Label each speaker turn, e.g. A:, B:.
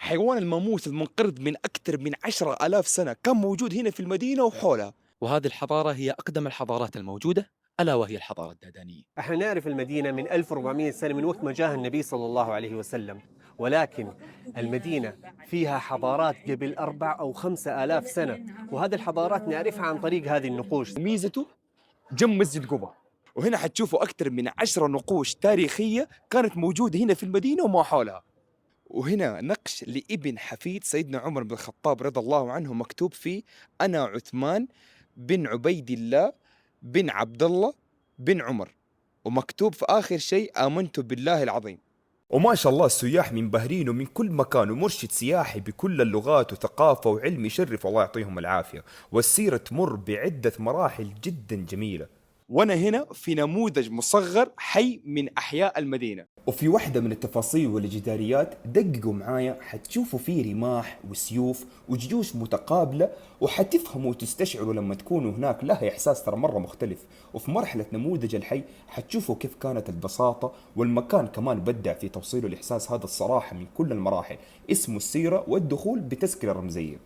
A: حيوان الماموث المنقرض من أكثر من 10,000 سنة كان موجود هنا في المدينة وحولها.
B: وهذه الحضارة هي أقدم الحضارات الموجودة، ألا وهي الحضارة الدادانية.
C: احنا نعرف المدينة من 1400 سنة من وقت ما جاء النبي صلى الله عليه وسلم، ولكن المدينة فيها حضارات قبل 4 أو 5 آلاف سنة، وهذه الحضارات نعرفها عن طريق هذه النقوش.
A: ميزته جنب مسجد قبة، وهنا حتشوفوا أكثر من 10 نقوش تاريخية كانت موجودة هنا في المدينة وما حولها. وهنا نقش لابن حفيد سيدنا عمر بن الخطاب رضي الله عنه مكتوب فيه: أنا عثمان بن عبيد الله بن عبد الله بن عمر، ومكتوب في آخر شيء: آمنت بالله العظيم. وما شاء الله السياح من بحرين ومن كل مكان، ومرشد سياحي بكل اللغات وثقافة وعلم يشرف، الله يعطيهم العافية. والسيرة تمر بعدة مراحل جدا جميلة. وأنا هنا في نموذج مصغر حي من أحياء المدينة. وفي واحدة من التفاصيل والجداريات دققوا معايا، حتشوفوا فيه رماح وسيوف وجيوش متقابلة، وحتفهموا وتستشعروا لما تكونوا هناك، لها إحساس ترى مرة مختلف. وفي مرحلة نموذج الحي حتشوفوا كيف كانت البساطة، والمكان كمان بدع في توصيل الإحساس هذا الصراحة من كل المراحل. اسمه السيرة، والدخول بتذكرة رمزية.